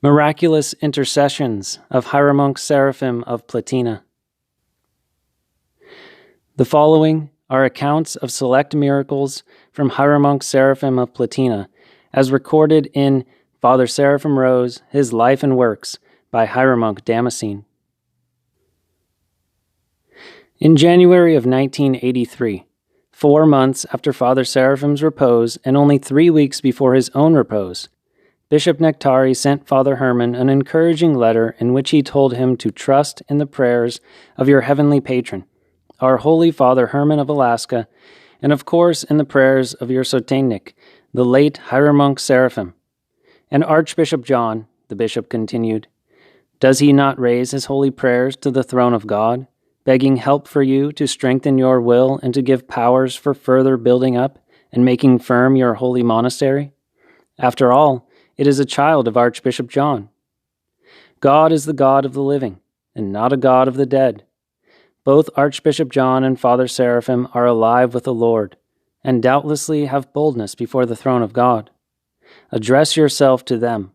Miraculous Intercessions of Hieromonk Seraphim of Platina. The following are accounts of select miracles from Hieromonk Seraphim of Platina, as recorded in Father Seraphim Rose, His Life and Works, by Hieromonk Damascene. In January of 1983, 4 months after Father Seraphim's repose and only 3 weeks before his own repose, Bishop Nectari sent Father Herman an encouraging letter in which he told him to trust in the prayers of your heavenly patron, our Holy Father Herman of Alaska, and of course in the prayers of your Sotennik, the late Hieromonk Seraphim. And Archbishop John, the bishop continued, does he not raise his holy prayers to the throne of God, begging help for you to strengthen your will and to give powers for further building up and making firm your holy monastery? After all, it is a child of Archbishop John. God is the God of the living, and not a God of the dead. Both Archbishop John and Father Seraphim are alive with the Lord, and doubtlessly have boldness before the throne of God. Address yourself to them.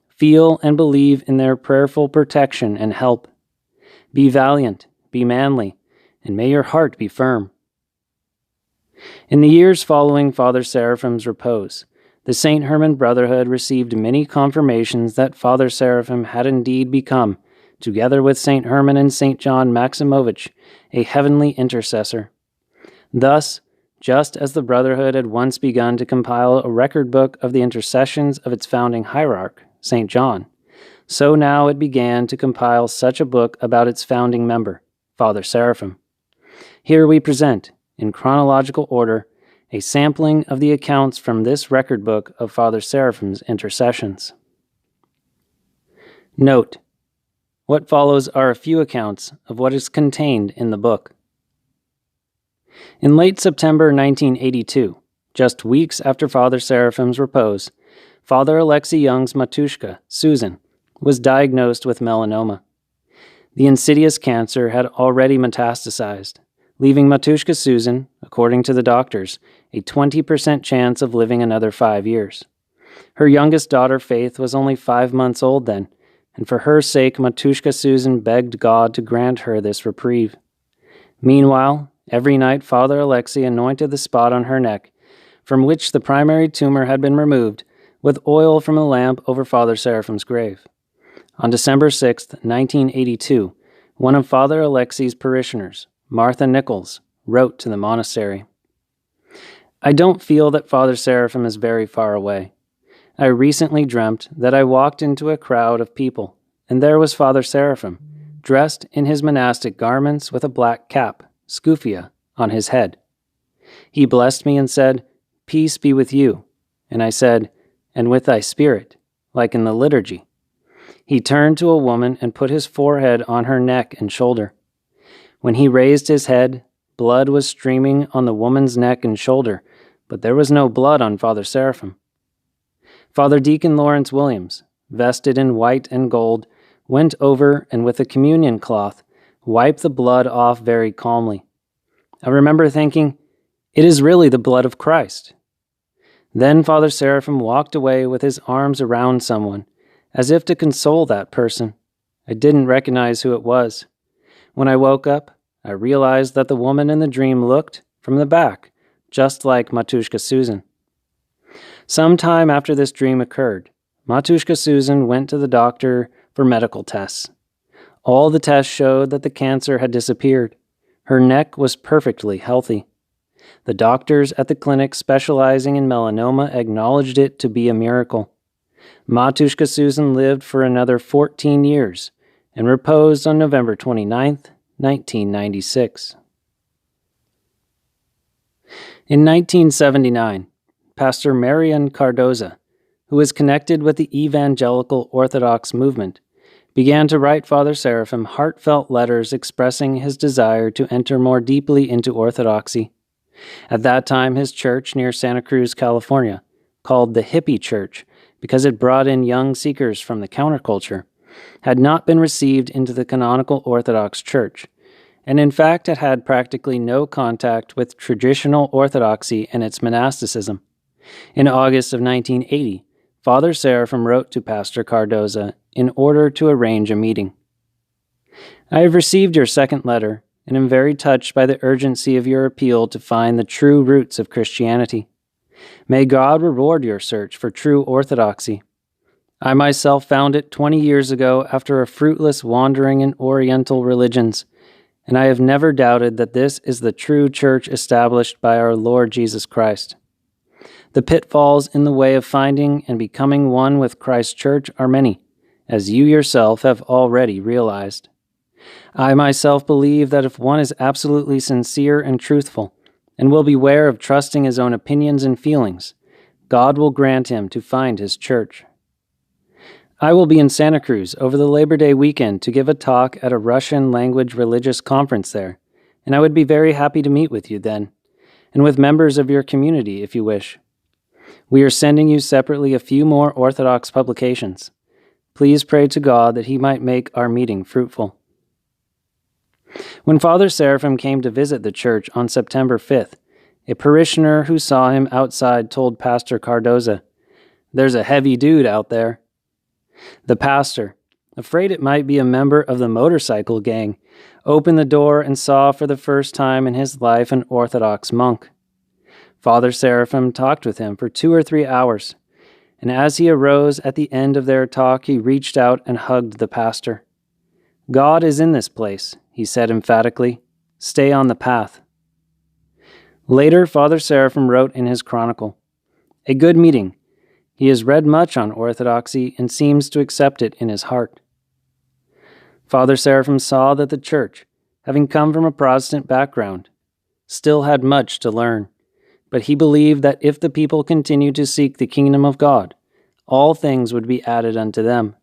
Feel and believe in their prayerful protection and help. Be valiant, be manly, and may your heart be firm. In the years following Father Seraphim's repose, the St. Herman Brotherhood received many confirmations that Father Seraphim had indeed become, together with St. Herman and St. John Maximovich, a heavenly intercessor. Thus, just as the Brotherhood had once begun to compile a record book of the intercessions of its founding hierarch, St. John, so now it began to compile such a book about its founding member, Father Seraphim. Here we present, in chronological order, a sampling of the accounts from this record book of Father Seraphim's intercessions. Note: what follows are a few accounts of what is contained in the book. In late September 1982, just weeks after Father Seraphim's repose, Father Alexei Young's Matushka, Susan, was diagnosed with melanoma. The insidious cancer had already metastasized, leaving Matushka Susan, according to the doctors, a 20% chance of living another 5 years. Her youngest daughter, Faith, was only 5 months old then, and for her sake Matushka Susan begged God to grant her this reprieve. Meanwhile, every night Father Alexei anointed the spot on her neck, from which the primary tumor had been removed, with oil from a lamp over Father Seraphim's grave. On December 6, 1982, one of Father Alexei's parishioners, Martha Nichols, wrote to the monastery, I don't feel that Father Seraphim is very far away. I recently dreamt that I walked into a crowd of people, and there was Father Seraphim, dressed in his monastic garments with a black cap, skufia, on his head. He blessed me and said, Peace be with you. And I said, And with thy spirit, like in the liturgy. He turned to a woman and put his forehead on her neck and shoulder. When he raised his head, blood was streaming on the woman's neck and shoulder, but there was no blood on Father Seraphim. Father Deacon Lawrence Williams, vested in white and gold, went over and with a communion cloth, wiped the blood off very calmly. I remember thinking, it is really the blood of Christ. Then Father Seraphim walked away with his arms around someone, as if to console that person. I didn't recognize who it was. When I woke up, I realized that the woman in the dream looked, from the back, just like Matushka Susan. Some time after this dream occurred, Matushka Susan went to the doctor for medical tests. All the tests showed that the cancer had disappeared. Her neck was perfectly healthy. The doctors at the clinic specializing in melanoma acknowledged it to be a miracle. Matushka Susan lived for another 14 years and reposed on November 29th, 1996. In 1979, Pastor Marian Cardoza, who is connected with the Evangelical Orthodox movement, began to write Father Seraphim heartfelt letters expressing his desire to enter more deeply into Orthodoxy. At that time, his church near Santa Cruz, California, called the Hippie Church because it brought in young seekers from the counterculture, had not been received into the canonical Orthodox Church, and in fact it had practically no contact with traditional Orthodoxy and its monasticism. In August of 1980, Father Seraphim wrote to Pastor Cardoza in order to arrange a meeting. I have received your second letter and am very touched by the urgency of your appeal to find the true roots of Christianity. May God reward your search for true orthodoxy. I myself found it 20 years ago after a fruitless wandering in Oriental religions, and I have never doubted that this is the true church established by our Lord Jesus Christ. The pitfalls in the way of finding and becoming one with Christ's church are many, as you yourself have already realized. I myself believe that if one is absolutely sincere and truthful, and will beware of trusting his own opinions and feelings, God will grant him to find his church. I will be in Santa Cruz over the Labor Day weekend to give a talk at a Russian-language religious conference there, and I would be very happy to meet with you then, and with members of your community if you wish. We are sending you separately a few more Orthodox publications. Please pray to God that he might make our meeting fruitful. When Father Seraphim came to visit the church on September 5th, a parishioner who saw him outside told Pastor Cardoza, "There's a heavy dude out there." The pastor, afraid it might be a member of the motorcycle gang, opened the door and saw for the first time in his life an Orthodox monk. Father Seraphim talked with him for 2 or 3 hours, and as he arose at the end of their talk, he reached out and hugged the pastor. "God is in this place," he said emphatically. "Stay on the path." Later, Father Seraphim wrote in his chronicle, "A good meeting. He has read much on orthodoxy and seems to accept it in his heart." Father Seraphim saw that the church, having come from a Protestant background, still had much to learn, but he believed that if the people continued to seek the kingdom of God, all things would be added unto them.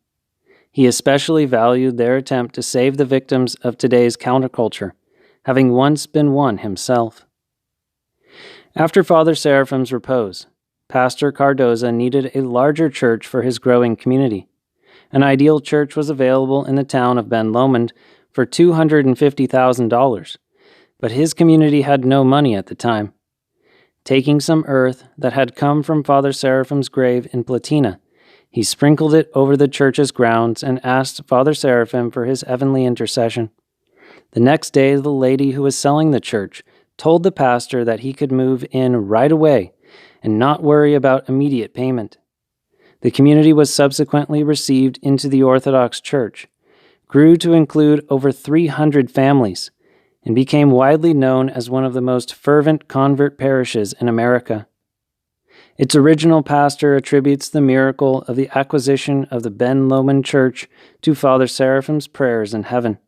He especially valued their attempt to save the victims of today's counterculture, having once been one himself. After Father Seraphim's repose, Pastor Cardoza needed a larger church for his growing community. An ideal church was available in the town of Ben Lomond for $250,000, but his community had no money at the time. Taking some earth that had come from Father Seraphim's grave in Platina, he sprinkled it over the church's grounds and asked Father Seraphim for his heavenly intercession. The next day, the lady who was selling the church told the pastor that he could move in right away and not worry about immediate payment. The community was subsequently received into the Orthodox Church, grew to include over 300 families, and became widely known as one of the most fervent convert parishes in America. Its original pastor attributes the miracle of the acquisition of the Ben Lomond Church to Father Seraphim's prayers in heaven.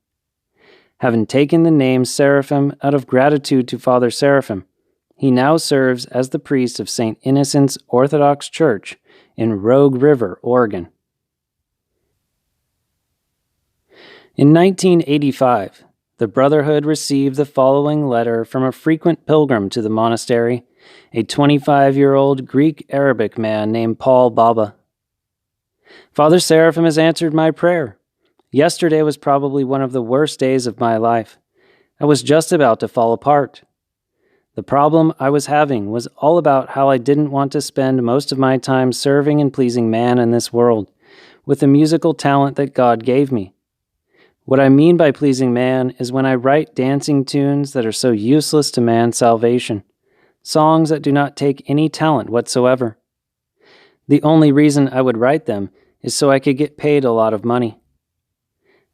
Having taken the name Seraphim out of gratitude to Father Seraphim, he now serves as the priest of St. Innocent's Orthodox Church in Rogue River, Oregon. In 1985, the Brotherhood received the following letter from a frequent pilgrim to the monastery, a 25-year-old Greek-Arabic man named Paul Baba. "Father Seraphim has answered my prayer. Yesterday was probably one of the worst days of my life. I was just about to fall apart. The problem I was having was all about how I didn't want to spend most of my time serving and pleasing man in this world, with the musical talent that God gave me. What I mean by pleasing man is when I write dancing tunes that are so useless to man's salvation, songs that do not take any talent whatsoever. The only reason I would write them is so I could get paid a lot of money.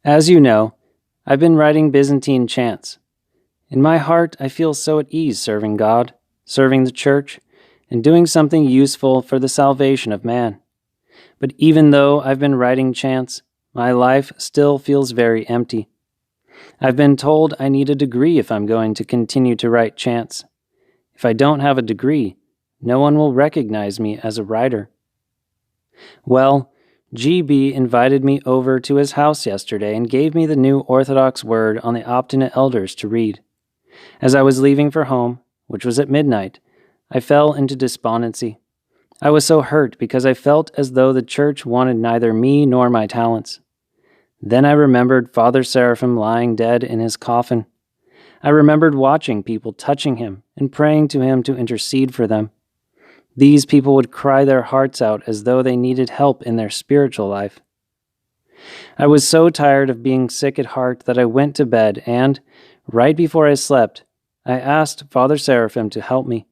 As you know, I've been writing Byzantine chants. In my heart, I feel so at ease serving God, serving the church, and doing something useful for the salvation of man. But even though I've been writing chants, my life still feels very empty. I've been told I need a degree if I'm going to continue to write chants. If I don't have a degree, no one will recognize me as a writer. Well, GB invited me over to his house yesterday and gave me the new Orthodox word on the obstinate elders to read. As I was leaving for home, which was at midnight, I fell into despondency. I was so hurt because I felt as though the church wanted neither me nor my talents. Then I remembered Father Seraphim lying dead in his coffin. I remembered watching people touching him and praying to him to intercede for them. These people would cry their hearts out as though they needed help in their spiritual life. I was so tired of being sick at heart that I went to bed and, right before I slept, I asked Father Seraphim to help me.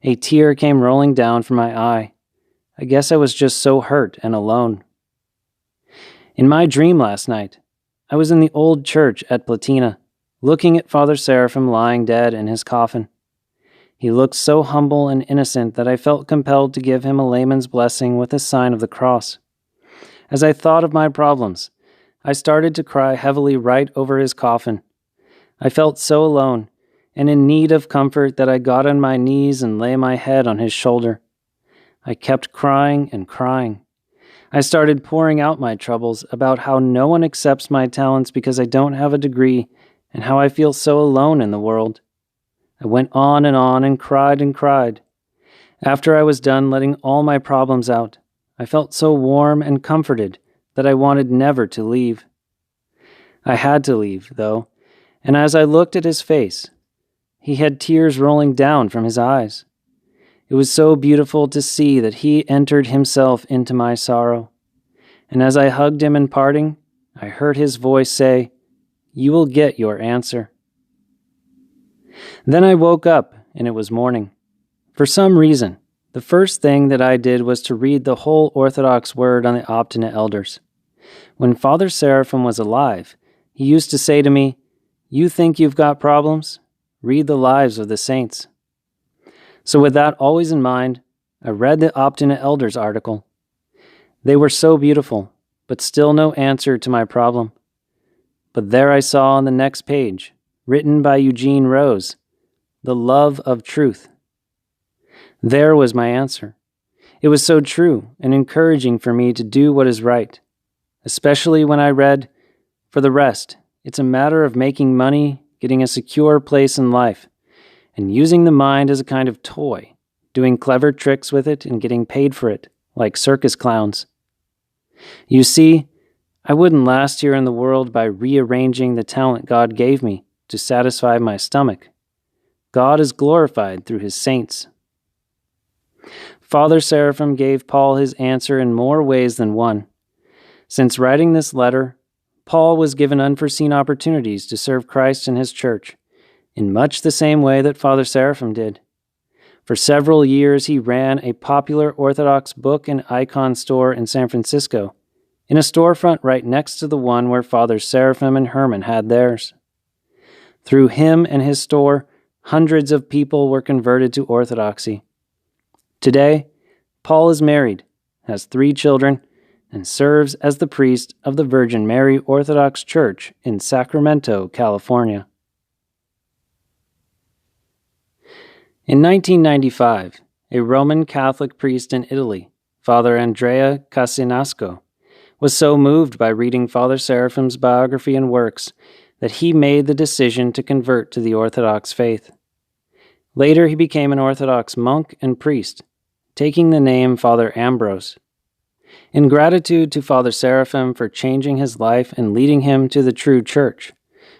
A tear came rolling down from my eye. I guess I was just so hurt and alone. In my dream last night, I was in the old church at Platina, looking at Father Seraphim lying dead in his coffin. He looked so humble and innocent that I felt compelled to give him a layman's blessing with a sign of the cross. As I thought of my problems, I started to cry heavily right over his coffin. I felt so alone and in need of comfort that I got on my knees and lay my head on his shoulder. I kept crying and crying. I started pouring out my troubles about how no one accepts my talents because I don't have a degree and how I feel so alone in the world. I went on and cried and cried. After I was done letting all my problems out, I felt so warm and comforted that I wanted never to leave. I had to leave, though, and as I looked at his face, he had tears rolling down from his eyes. It was so beautiful to see that he entered himself into my sorrow. And as I hugged him in parting, I heard his voice say, "You will get your answer." Then I woke up, and it was morning. For some reason, the first thing that I did was to read the whole Orthodox word on the obstinate elders. When Father Seraphim was alive, he used to say to me, "You think you've got problems? Read the lives of the saints." So with that always in mind, I read the obstinate elders article. They were so beautiful, but still no answer to my problem. But there I saw on the next page, written by Eugene Rose, "The love of truth." There was my answer. It was so true and encouraging for me to do what is right, especially when I read, "For the rest, it's a matter of making money, getting a secure place in life, and using the mind as a kind of toy, doing clever tricks with it and getting paid for it, like circus clowns." You see, I wouldn't last here in the world by rearranging the talent God gave me to satisfy my stomach. God is glorified through his saints. Father Seraphim gave Paul his answer in more ways than one. Since writing this letter, Paul was given unforeseen opportunities to serve Christ in his church, in much the same way that Father Seraphim did. For several years he ran a popular Orthodox book and icon store in San Francisco, in a storefront right next to the one where Father Seraphim and Herman had theirs. Through him and his store, hundreds of people were converted to Orthodoxy. Today, Paul is married, has 3 children, and serves as the priest of the Virgin Mary Orthodox Church in Sacramento, California. In 1995, a Roman Catholic priest in Italy, Father Andrea Casinasco, was so moved by reading Father Seraphim's biography and works that he made the decision to convert to the Orthodox faith. Later he became an Orthodox monk and priest, taking the name Father Ambrose. In gratitude to Father Seraphim for changing his life and leading him to the true church,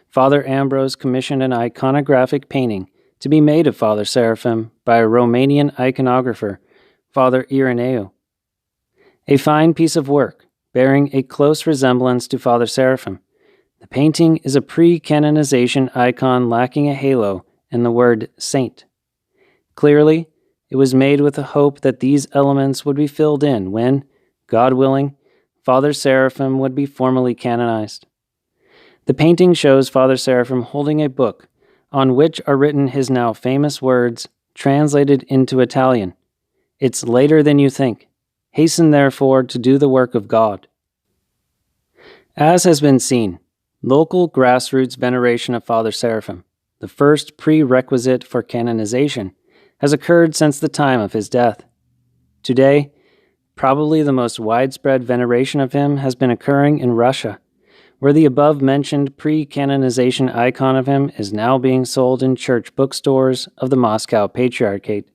Father Ambrose commissioned an iconographic painting to be made of Father Seraphim by a Romanian iconographer, Father Ireneu. A fine piece of work, bearing a close resemblance to Father Seraphim, the painting is a pre-canonization icon lacking a halo and the word saint. Clearly, it was made with the hope that these elements would be filled in when, God willing, Father Seraphim would be formally canonized. The painting shows Father Seraphim holding a book on which are written his now famous words, translated into Italian. "It's later than you think. Hasten therefore to do the work of God." As has been seen, local grassroots veneration of Father Seraphim, the first prerequisite for canonization, has occurred since the time of his death. Today, probably the most widespread veneration of him has been occurring in Russia, where the above-mentioned pre-canonization icon of him is now being sold in church bookstores of the Moscow Patriarchate.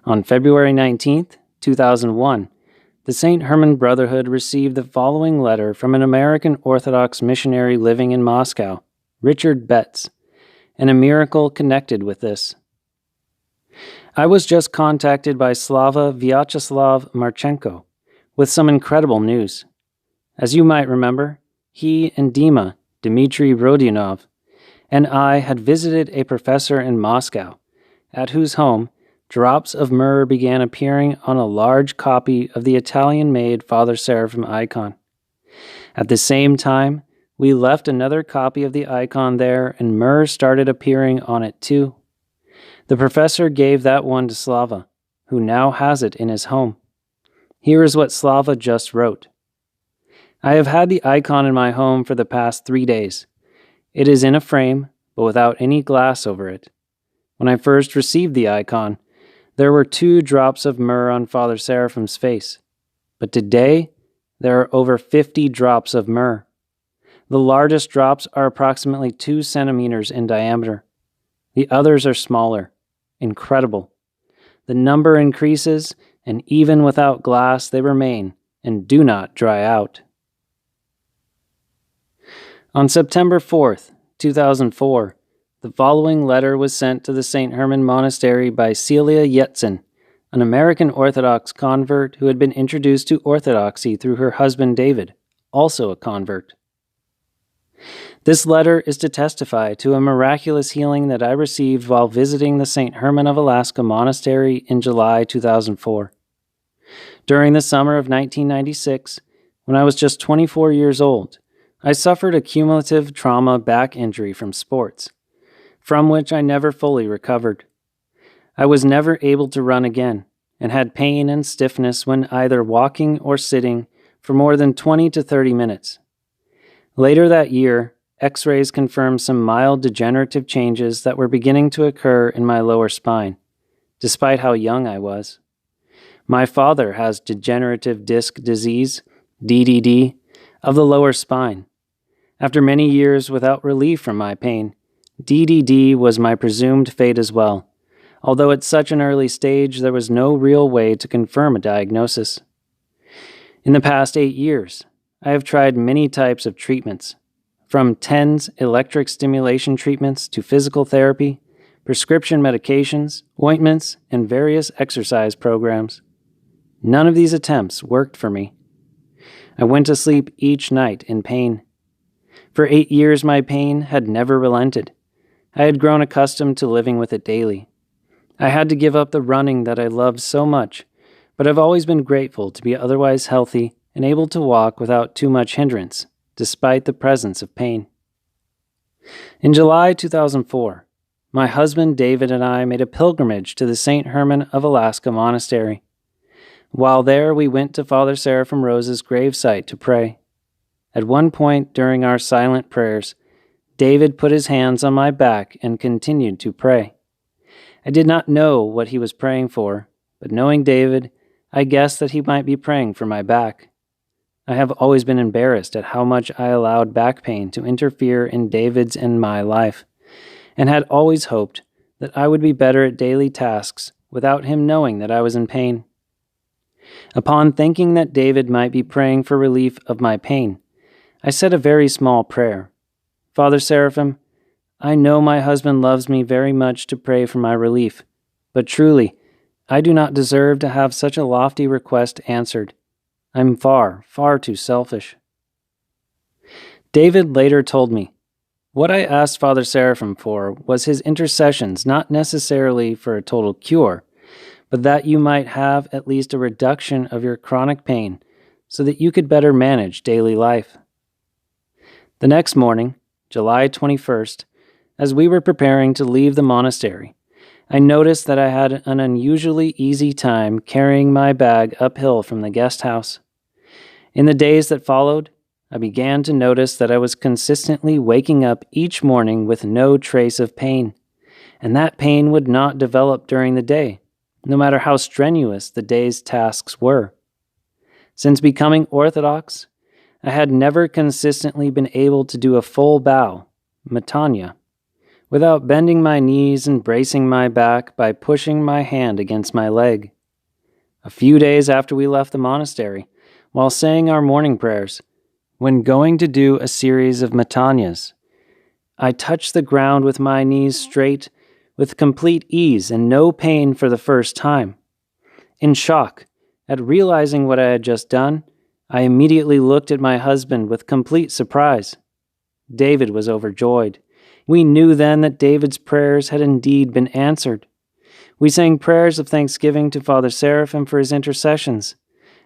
On February 19, 2001, the St. Herman Brotherhood received the following letter from an American Orthodox missionary living in Moscow, Richard Betts, and a miracle connected with this. I was just contacted by Slava Vyacheslav Marchenko with some incredible news. As you might remember, he and Dima, Dmitry Rodionov, and I had visited a professor in Moscow, at whose home drops of myrrh began appearing on a large copy of the Italian-made Father Seraphim icon. At the same time, we left another copy of the icon there, and myrrh started appearing on it too. The professor gave that one to Slava, who now has it in his home. Here is what Slava just wrote. I have had the icon in my home for the past 3 days. It is in a frame, but without any glass over it. When I first received the icon, there were 2 drops of myrrh on Father Seraphim's face. But today, there are over 50 drops of myrrh. The largest drops are approximately 2 centimeters in diameter. The others are smaller. Incredible. The number increases, and even without glass they remain and do not dry out. On September 4th, 2004, the following letter was sent to the St. Herman Monastery by Celia Yetzin, an American Orthodox convert who had been introduced to Orthodoxy through her husband David, also a convert. This letter is to testify to a miraculous healing that I received while visiting the St. Herman of Alaska Monastery in July 2004. During the summer of 1996, when I was just 24 years old, I suffered a cumulative trauma back injury from sports, from which I never fully recovered. I was never able to run again, and had pain and stiffness when either walking or sitting for more than 20 to 30 minutes. Later that year, X-rays confirmed some mild degenerative changes that were beginning to occur in my lower spine, despite how young I was. My father has degenerative disc disease, DDD, of the lower spine. After many years without relief from my pain, DDD was my presumed fate as well, although at such an early stage there was no real way to confirm a diagnosis. In the past 8 years, I have tried many types of treatments, from TENS electric stimulation treatments to physical therapy, prescription medications, ointments, and various exercise programs. None of these attempts worked for me. I went to sleep each night in pain. For 8 years my pain had never relented. I had grown accustomed to living with it daily. I had to give up the running that I loved so much, but I've always been grateful to be otherwise healthy and able to walk without too much hindrance, despite the presence of pain. In July 2004, my husband David and I made a pilgrimage to the St. Herman of Alaska Monastery. While there, we went to Father Seraphim Rose's gravesite to pray. At one point during our silent prayers, David put his hands on my back and continued to pray. I did not know what he was praying for, but knowing David, I guessed that he might be praying for my back. I have always been embarrassed at how much I allowed back pain to interfere in David's and my life, and had always hoped that I would be better at daily tasks without him knowing that I was in pain. Upon thinking that David might be praying for relief of my pain, I said a very small prayer. Father Seraphim, I know my husband loves me very much to pray for my relief, but truly, I do not deserve to have such a lofty request answered. I'm far, far too selfish. David later told me, what I asked Father Seraphim for was his intercessions, not necessarily for a total cure, but that you might have at least a reduction of your chronic pain so that you could better manage daily life. The next morning, July 21st, as we were preparing to leave the monastery, I noticed that I had an unusually easy time carrying my bag uphill from the guest house. In the days that followed, I began to notice that I was consistently waking up each morning with no trace of pain, and that pain would not develop during the day, no matter how strenuous the day's tasks were. Since becoming Orthodox, I had never consistently been able to do a full bow, Matanya, without bending my knees and bracing my back by pushing my hand against my leg. A few days after we left the monastery, while saying our morning prayers, when going to do a series of Matanyas, I touched the ground with my knees straight with complete ease and no pain for the first time. In shock at realizing what I had just done, I immediately looked at my husband with complete surprise. David was overjoyed. We knew then that David's prayers had indeed been answered. We sang prayers of thanksgiving to Father Seraphim for his intercessions,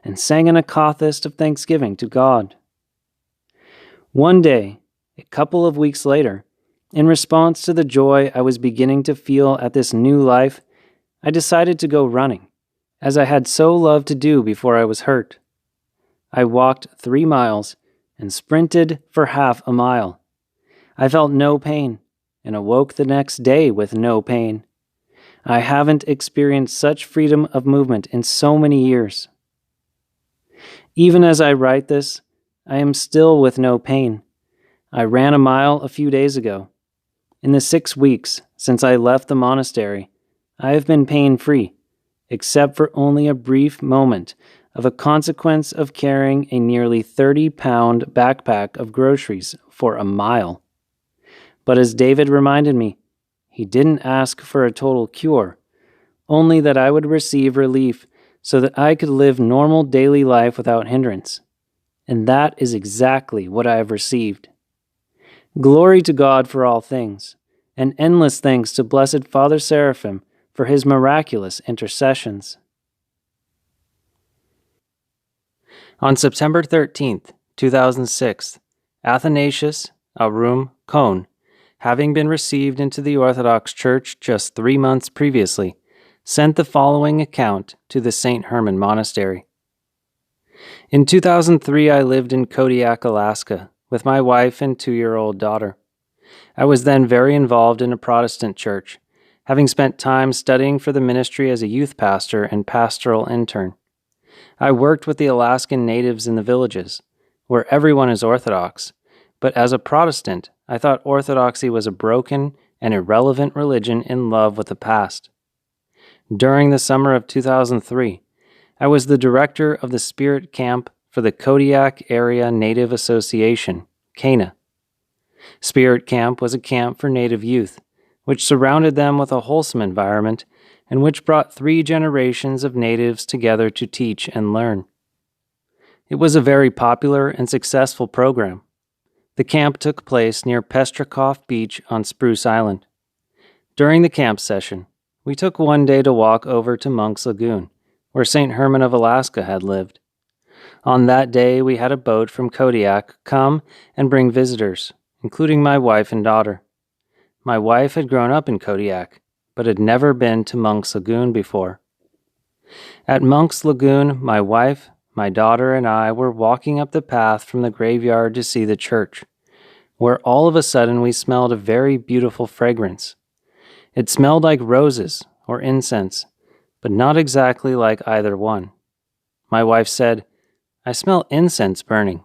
and sang an akathist of thanksgiving to God. One day, a couple of weeks later, in response to the joy I was beginning to feel at this new life, I decided to go running, as I had so loved to do before I was hurt. I walked 3 miles and sprinted for half a mile. I felt no pain and awoke the next day with no pain. I haven't experienced such freedom of movement in so many years. Even as I write this, I am still with no pain. I ran a mile a few days ago. In the 6 weeks since I left the monastery, I have been pain-free, except for only a brief moment of a consequence of carrying a nearly 30-pound backpack of groceries for a mile. But as David reminded me, he didn't ask for a total cure, only that I would receive relief so that I could live normal daily life without hindrance. And that is exactly what I have received. Glory to God for all things, and endless thanks to Blessed Father Seraphim for his miraculous intercessions. On September 13th, 2006, Athanasius, Arum, Cone, having been received into the Orthodox Church just 3 months previously, sent the following account to the St. Herman Monastery. In 2003, I lived in Kodiak, Alaska, with my wife and 2-year-old daughter. I was then very involved in a Protestant church, having spent time studying for the ministry as a youth pastor and pastoral intern. I worked with the Alaskan natives in the villages, where everyone is Orthodox, but as a Protestant, I thought Orthodoxy was a broken and irrelevant religion in love with the past. During the summer of 2003, I was the director of the Spirit Camp for the Kodiak Area Native Association, CANA. Spirit Camp was a camp for Native youth, which surrounded them with a wholesome environment and which brought 3 generations of natives together to teach and learn. It was a very popular and successful program. The camp took place near Pestrakoff Beach on Spruce Island. During the camp session, we took one day to walk over to Monk's Lagoon, where St. Herman of Alaska had lived. On that day, we had a boat from Kodiak come and bring visitors, including my wife and daughter. My wife had grown up in Kodiak, but had never been to Monk's Lagoon before. At Monk's Lagoon, my wife, my daughter, and I were walking up the path from the graveyard to see the church, where all of a sudden we smelled a very beautiful fragrance. It smelled like roses or incense, but not exactly like either one. My wife said, "I smell incense burning.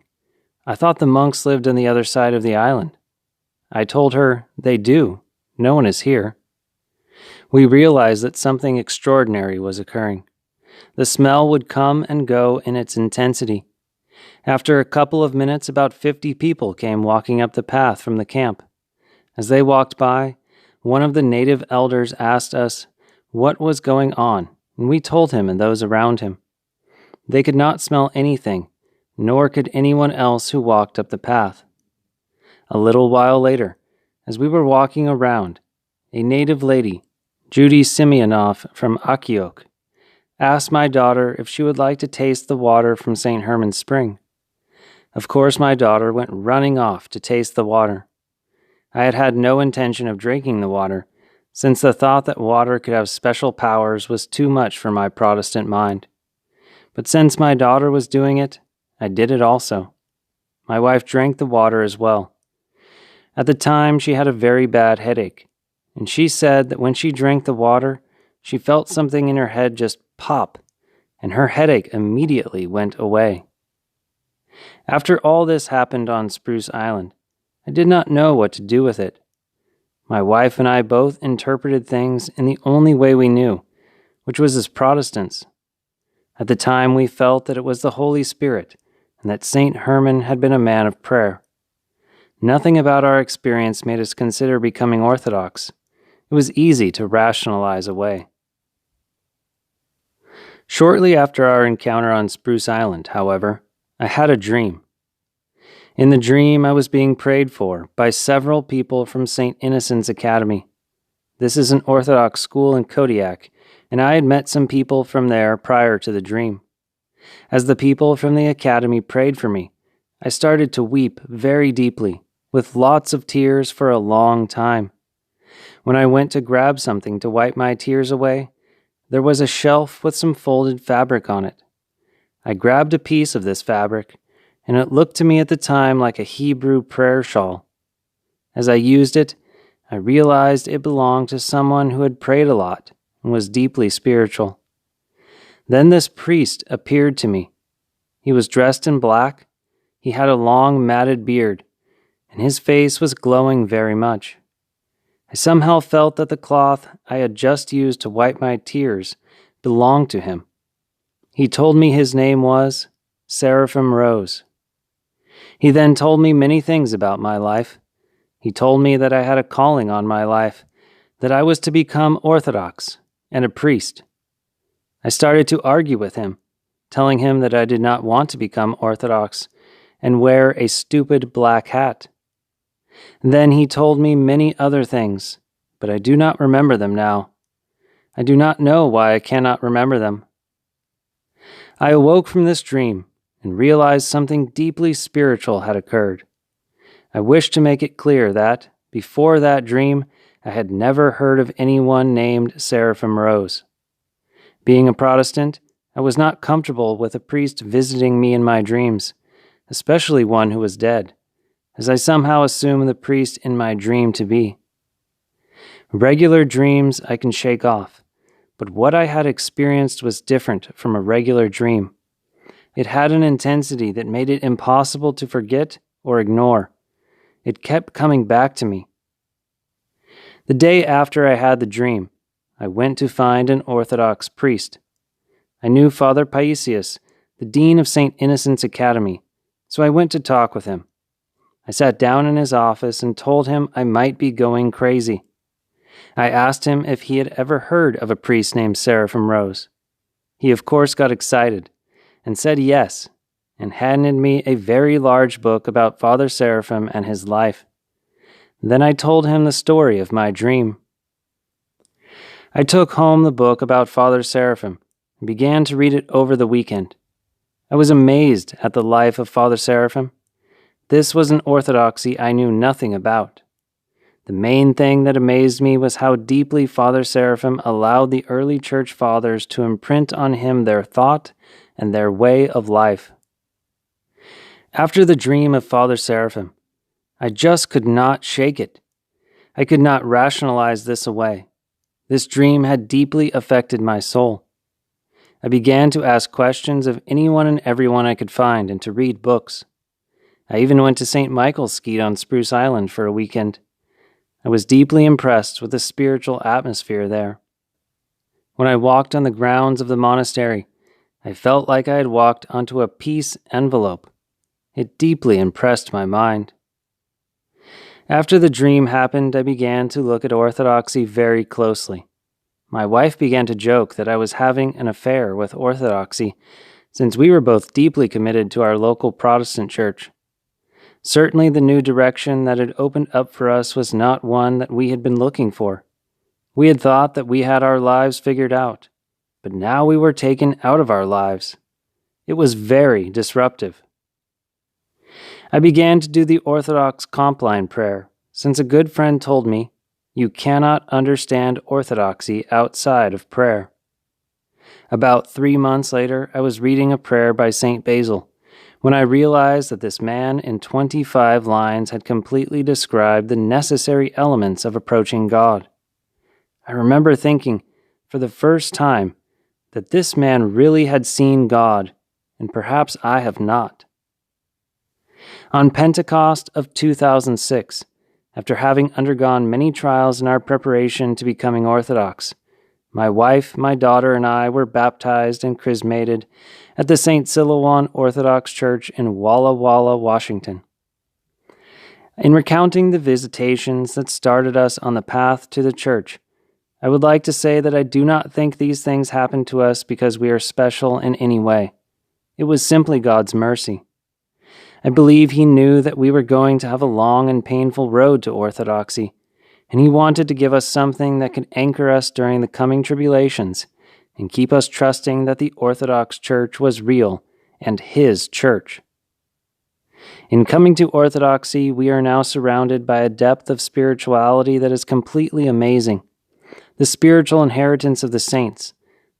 I thought the monks lived on the other side of the island." I told her, "They do. No one is here." We realized that something extraordinary was occurring. The smell would come and go in its intensity. After a couple of minutes, about 50 people came walking up the path from the camp. As they walked by, one of the native elders asked us what was going on, and we told him and those around him. They could not smell anything, nor could anyone else who walked up the path. A little while later, as we were walking around, a native lady, Judy Simeonoff from Akiok, asked my daughter if she would like to taste the water from St. Herman's Spring. Of course, my daughter went running off to taste the water. I had had no intention of drinking the water, since the thought that water could have special powers was too much for my Protestant mind. But since my daughter was doing it, I did it also. My wife drank the water as well. At the time, she had a very bad headache, and she said that when she drank the water, she felt something in her head just pop, and her headache immediately went away. After all this happened on Spruce Island, I did not know what to do with it. My wife and I both interpreted things in the only way we knew, which was as Protestants. At the time, we felt that it was the Holy Spirit, and that St. Herman had been a man of prayer. Nothing about our experience made us consider becoming Orthodox. It was easy to rationalize away. Shortly after our encounter on Spruce Island, however, I had a dream. In the dream, I was being prayed for by several people from St. Innocent's Academy. This is an Orthodox school in Kodiak, and I had met some people from there prior to the dream. As the people from the Academy prayed for me, I started to weep very deeply, with lots of tears for a long time. When I went to grab something to wipe my tears away, there was a shelf with some folded fabric on it. I grabbed a piece of this fabric, and it looked to me at the time like a Hebrew prayer shawl. As I used it, I realized it belonged to someone who had prayed a lot and was deeply spiritual. Then this priest appeared to me. He was dressed in black, he had a long matted beard, and his face was glowing very much. I somehow felt that the cloth I had just used to wipe my tears belonged to him. He told me his name was Seraphim Rose. He then told me many things about my life. He told me that I had a calling on my life, that I was to become Orthodox and a priest. I started to argue with him, telling him that I did not want to become Orthodox and wear a stupid black hat. Then he told me many other things, but I do not remember them now. I do not know why I cannot remember them. I awoke from this dream and realized something deeply spiritual had occurred. I wish to make it clear that, before that dream, I had never heard of anyone named Seraphim Rose. Being a Protestant, I was not comfortable with a priest visiting me in my dreams, especially one who was dead, as I somehow assumed the priest in my dream to be. Regular dreams I can shake off, but what I had experienced was different from a regular dream. It had an intensity that made it impossible to forget or ignore. It kept coming back to me. The day after I had the dream, I went to find an Orthodox priest. I knew Father Paisius, the dean of St. Innocent's Academy, so I went to talk with him. I sat down in his office and told him I might be going crazy. I asked him if he had ever heard of a priest named Seraphim Rose. He of course got excited and said yes, and handed me a very large book about Father Seraphim and his life. Then I told him the story of my dream. I took home the book about Father Seraphim and began to read it over the weekend. I was amazed at the life of Father Seraphim. This was an orthodoxy I knew nothing about. The main thing that amazed me was how deeply Father Seraphim allowed the early church fathers to imprint on him their thought and their way of life. After the dream of Father Seraphim, I just could not shake it. I could not rationalize this away. This dream had deeply affected my soul. I began to ask questions of anyone and everyone I could find and to read books. I even went to St. Michael's skied on Spruce Island for a weekend. I was deeply impressed with the spiritual atmosphere there. When I walked on the grounds of the monastery, I felt like I had walked onto a peace envelope. It deeply impressed my mind. After the dream happened, I began to look at Orthodoxy very closely. My wife began to joke that I was having an affair with Orthodoxy, since we were both deeply committed to our local Protestant church. Certainly the new direction that had opened up for us was not one that we had been looking for. We had thought that we had our lives figured out, but now we were taken out of our lives. It was very disruptive. I began to do the Orthodox Compline prayer, since a good friend told me, "You cannot understand Orthodoxy outside of prayer." About 3 months later, I was reading a prayer by St. Basil, when I realized that this man in 25 lines had completely described the necessary elements of approaching God. I remember thinking, for the first time, that this man really had seen God, and perhaps I have not. On Pentecost of 2006, after having undergone many trials in our preparation to becoming Orthodox, my wife, my daughter, and I were baptized and chrismated at the St. Silouan Orthodox Church in Walla Walla, Washington. In recounting the visitations that started us on the path to the Church, I would like to say that I do not think these things happened to us because we are special in any way. It was simply God's mercy. I believe He knew that we were going to have a long and painful road to orthodoxy, and He wanted to give us something that could anchor us during the coming tribulations and keep us trusting that the Orthodox Church was real and His Church. In coming to orthodoxy, we are now surrounded by a depth of spirituality that is completely amazing. The spiritual inheritance of the saints,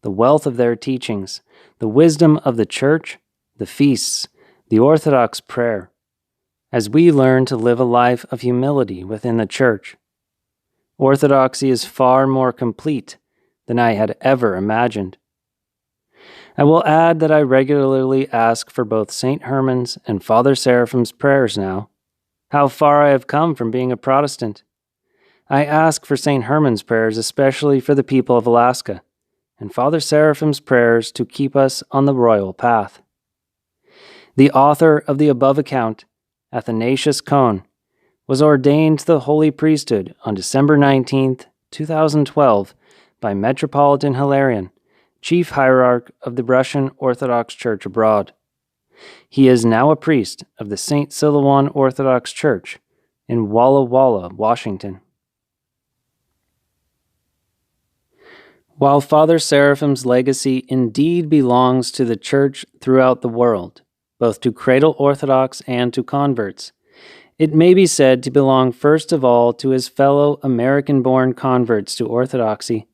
the wealth of their teachings, the wisdom of the Church, the feasts, the Orthodox prayer, as we learn to live a life of humility within the Church. Orthodoxy is far more complete than I had ever imagined. I will add that I regularly ask for both St. Herman's and Father Seraphim's prayers now. How far I have come from being a Protestant. I ask for St. Herman's prayers especially for the people of Alaska, and Father Seraphim's prayers to keep us on the royal path. The author of the above account, Athanasius Cohn, was ordained to the holy priesthood on December 19, 2012, by Metropolitan Hilarion, Chief Hierarch of the Russian Orthodox Church abroad. He is now a priest of the St. Silouan Orthodox Church in Walla Walla, Washington. While Father Seraphim's legacy indeed belongs to the Church throughout the world, both to cradle Orthodox and to converts, it may be said to belong first of all to his fellow American-born converts to Orthodoxy.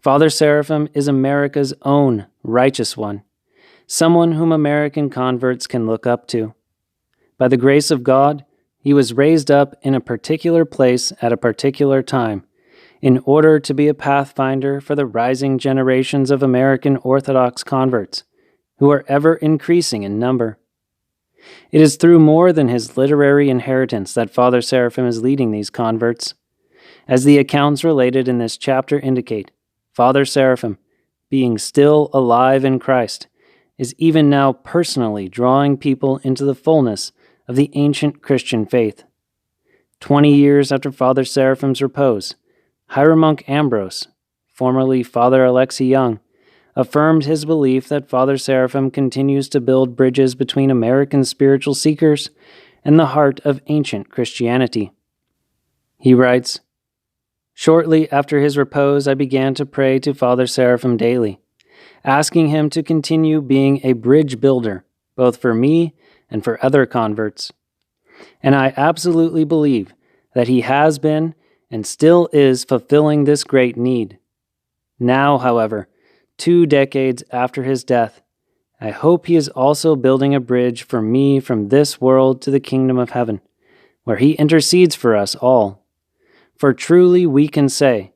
Father Seraphim is America's own righteous one, someone whom American converts can look up to. By the grace of God, he was raised up in a particular place at a particular time, in order to be a pathfinder for the rising generations of American Orthodox converts, who are ever increasing in number. It is through more than his literary inheritance that Father Seraphim is leading these converts. As the accounts related in this chapter indicate, Father Seraphim, being still alive in Christ, is even now personally drawing people into the fullness of the ancient Christian faith. 20 years after Father Seraphim's repose, Hieromonk Ambrose, formerly Father Alexei Young, affirmed his belief that Father Seraphim continues to build bridges between American spiritual seekers and the heart of ancient Christianity. He writes, "Shortly after his repose, I began to pray to Father Seraphim daily, asking him to continue being a bridge builder, both for me and for other converts. And I absolutely believe that he has been and still is fulfilling this great need. Now, however, 2 decades after his death, I hope he is also building a bridge for me from this world to the kingdom of heaven, where he intercedes for us all. For truly we can say,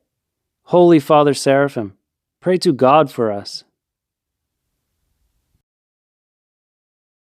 Holy Father Seraphim, pray to God for us."